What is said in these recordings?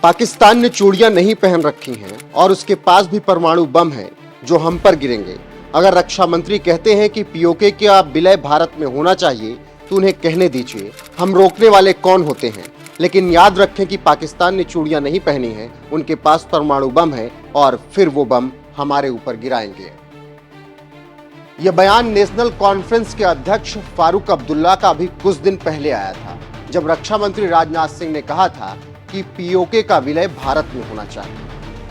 पाकिस्तान ने चूड़ियां नहीं पहन रखी हैं और उसके पास भी परमाणु बम है जो हम पर गिरेंगे। अगर रक्षा मंत्री कहते हैं कि पीओके का विलय भारत में होना चाहिए तो उन्हें कहने दीजिए, हम रोकने वाले कौन होते हैं। लेकिन याद रखें कि पाकिस्तान ने चूड़ियां नहीं पहनी हैं, उनके पास परमाणु बम है और फिर वो बम हमारे ऊपर गिराएंगे। यह बयान नेशनल कॉन्फ्रेंस के अध्यक्ष फारूक अब्दुल्ला का अभी कुछ दिन पहले आया था, जब रक्षा मंत्री राजनाथ सिंह ने कहा था कि पीओके का विलय भारत में होना चाहिए।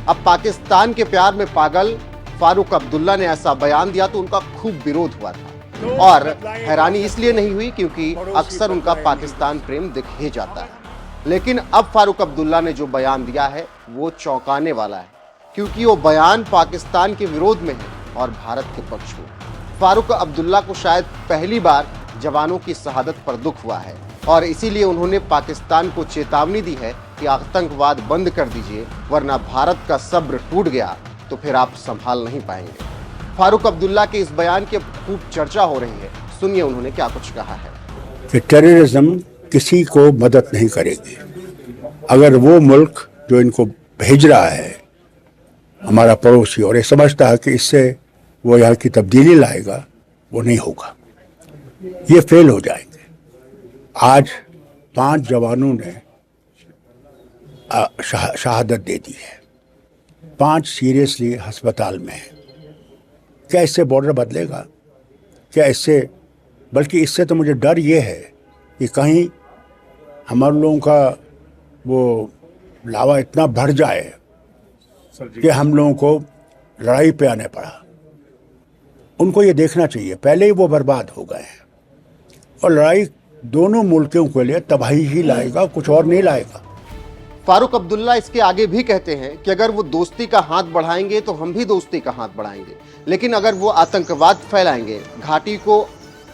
अब पाकिस्तान के प्यार में पागल फारूक अब्दुल्ला ने ऐसा बयान दिया तो उनका खूब विरोध हुआ था, और हैरानी इसलिए नहीं हुई क्योंकि अक्सर उनका पाकिस्तान प्रेम दिख ही जाता है। लेकिन अब फारूक अब्दुल्ला ने जो बयान दिया है वो चौंकाने वाला है, क्योंकि वो बयान पाकिस्तान के विरोध में है और भारत के पक्ष में। फारूक अब्दुल्ला को शायद पहली बार जवानों की शहादत पर दुख हुआ है और इसीलिए उन्होंने पाकिस्तान को चेतावनी दी है कि आतंकवाद बंद कर दीजिए, वरना भारत का सब्र टूट गया तो फिर आप संभाल नहीं पाएंगे। फारूक अब्दुल्ला के इस बयान की खूब चर्चा हो रही है। सुनिए उन्होंने क्या कुछ कहा है। कि टेररिज्म किसी को मदद नहीं करेगी। अगर वो मुल्क जो इनको भेज रहा है, हमारा पड़ोसी, और ये समझता है कि इससे वो यहाँ की तब्दीली लाएगा, वो नहीं होगा, ये फेल हो जाएंगे। आज 5 जवानों ने शहादत दे दी है, 5 सीरियसली अस्पताल में हैं। क्या इससे बॉर्डर बदलेगा? क्या इससे, बल्कि इससे तो मुझे डर ये है कि कहीं हमारे लोगों का वो लावा इतना बढ़ जाए कि हम लोगों को लड़ाई पे आने पड़ा। उनको ये देखना चाहिए, पहले ही वो बर्बाद हो गए हैं, और लड़ाई दोनों मुल्कों के लिए तबाही ही लाएगा, कुछ और नहीं लाएगा। फारूक अब्दुल्ला इसके आगे भी कहते हैं कि अगर वो दोस्ती का हाथ बढ़ाएंगे तो हम भी दोस्ती का हाथ बढ़ाएंगे, लेकिन अगर वो आतंकवाद फैलाएंगे, घाटी को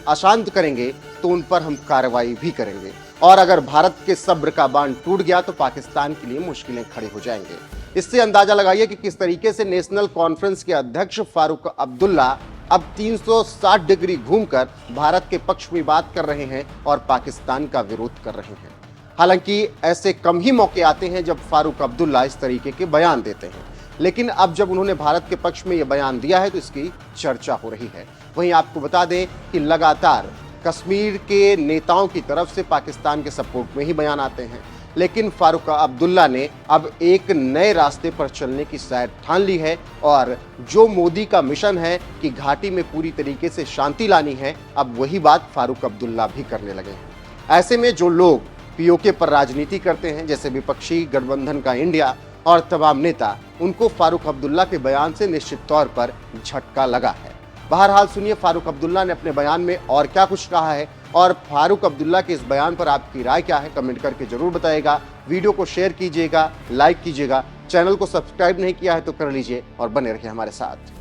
अशांत करेंगे तो उन पर हम कार्रवाई भी करेंगे, और अगर भारत के सब्र का बांध टूट गया तो पाकिस्तान के लिए मुश्किलें खड़ी हो जाएंगे। इससे अंदाजा लगाइए कि किस तरीके से नेशनल कॉन्फ्रेंस के अध्यक्ष फारूक अब्दुल्ला अब 360 डिग्री घूमकर भारत के पक्ष में बात कर रहे हैं और पाकिस्तान का विरोध कर रहे हैं। हालांकि ऐसे कम ही मौके आते हैं जब फारूक अब्दुल्ला इस तरीके के बयान देते हैं, लेकिन अब जब उन्होंने भारत के पक्ष में यह बयान दिया है तो इसकी चर्चा हो रही है। वहीं आपको बता दें कि लगातार कश्मीर के नेताओं की तरफ से पाकिस्तान के सपोर्ट में ही बयान आते हैं, लेकिन फारूक अब्दुल्ला ने अब एक नए रास्ते पर चलने की शायद ठान ली है, और जो मोदी का मिशन है कि घाटी में पूरी तरीके से शांति लानी है, अब वही बात फारूक अब्दुल्ला भी करने लगे हैं। ऐसे में जो लोग पीओके पर राजनीति करते हैं, जैसे विपक्षी गठबंधन का इंडिया और तमाम नेता, उनको फारूक अब्दुल्ला के बयान से निश्चित तौर पर झटका लगा है। बहरहाल सुनिए फारूक अब्दुल्ला ने अपने बयान में और क्या कुछ कहा है, और फारूक अब्दुल्ला के इस बयान पर आपकी राय क्या है, कमेंट करके जरूर बताइएगा। वीडियो को शेयर कीजिएगा, लाइक कीजिएगा, चैनल को सब्सक्राइब नहीं किया है तो कर लीजिए और बने रहिए हमारे साथ।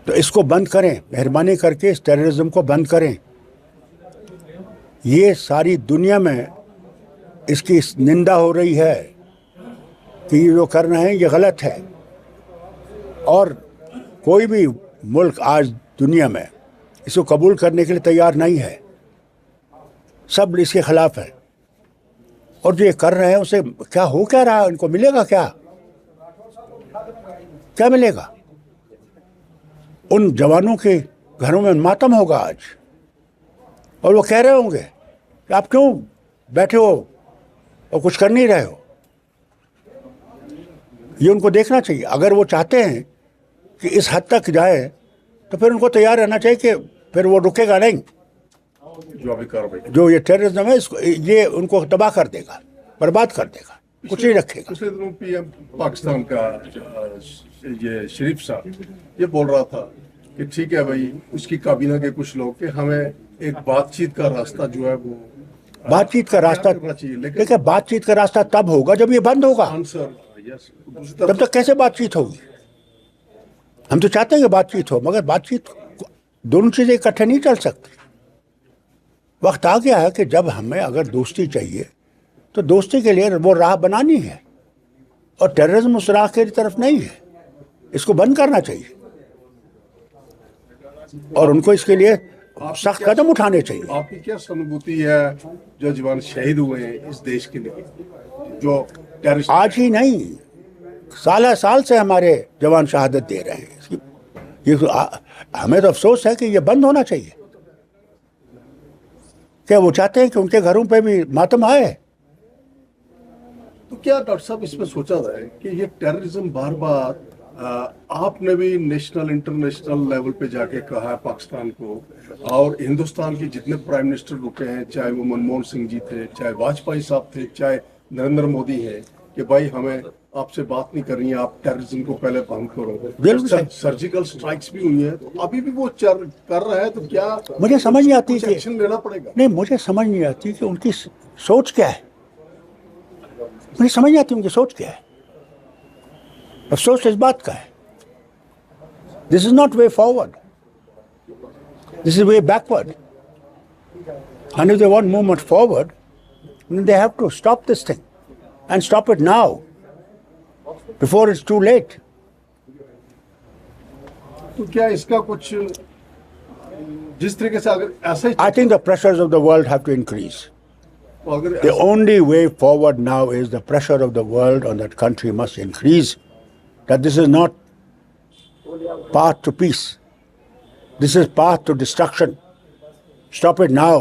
तो इसको बंद करें, मेहरबानी करके इस टेररिज्म को बंद करें। ये सारी दुनिया में इसकी निंदा हो रही है कि ये जो कर रहे हैं ये गलत है, और कोई भी मुल्क आज दुनिया में इसको कबूल करने के लिए तैयार नहीं है। सब इसके खिलाफ है, और जो ये कर रहे हैं उसे क्या हो क्या रहा है, इनको मिलेगा क्या? क्या मिलेगा? उन जवानों के घरों में मातम होगा आज, और वो कह रहे होंगे कि आप क्यों बैठे हो और कुछ कर नहीं रहे हो। ये उनको देखना चाहिए। अगर वो चाहते हैं कि इस हद तक जाए तो फिर उनको तैयार रहना चाहिए कि फिर वो रुकेगा नहीं। जो ये टेररिज्म है, इसको ये उनको तबाह कर देगा, बर्बाद कर देगा, कुछ नहीं रखेगा। पिछले दिनों पीएम पाकिस्तान का ये शरीफ साहब ये बोल रहा था कि ठीक है भाई, उसकी काबीना के कुछ लोग कि हमें एक बातचीत का रास्ता जो है वो बातचीत का रास्ता चाहिए, लेकिन बातचीत का रास्ता तब होगा जब ये बंद होगा। तब तक कैसे बातचीत होगी? हम तो चाहते हैं कि बातचीत हो, मगर बातचीत, दोनों चीजें इकट्ठे नहीं चल सकती। वक्त आ गया है कि जब हमें अगर दोस्ती चाहिए तो दोस्ती के लिए वो राह बनानी है, और टेररिज्म उस राह की तरफ नहीं है। इसको बंद करना चाहिए, और उनको इसके लिए सख्त कदम उठाने चाहिए। आपकी क्या सहानुभूति है जो जवान शहीद हुए हैं इस देश के लिए, जो टेररिस्ट आज ही नहीं, साल साल से हमारे जवान शहादत दे रहे हैं। हमें तो अफसोस है कि ये बंद होना चाहिए। क्या वो चाहते हैं कि उनके घरों पे भी मातम आए? तो क्या डॉक्टर साहब इसमें सोचा जाए कि ये टेररिज्म बार बार आपने भी नेशनल इंटरनेशनल लेवल पे जाके कहा है पाकिस्तान को, और हिंदुस्तान के जितने प्राइम मिनिस्टर रुके हैं, चाहे वो मनमोहन सिंह जी थे, चाहे वाजपेयी साहब थे, चाहे नरेंद्र मोदी है, कि भाई हमें आपसे बात नहीं करनी है, आप टेररिज्म को पहले बंद करो। सर्जिकल स्ट्राइक्स भी हुई है, तो अभी भी वो कर रहा है, तो क्या मुझे समझ नहीं आती कि एक्शन लेना पड़ेगा? नहीं, मुझे समझ नहीं आती कि उनकी सोच क्या है। मुझे समझ नहीं आती उनकी सोच क्या है। अफसोस इस बात का है, this is not way forward, this is way backward. And if they want movement forward, they have to stop this thing and stop it now before it's too late. तो क्या इसका कुछ जिस तरीके से अगर ऐसा ही I think the pressures of the world have to increase. अगर The only way forward now is the pressure of the world on that country must increase. That this is not path to peace. This is path to destruction. Stop it now.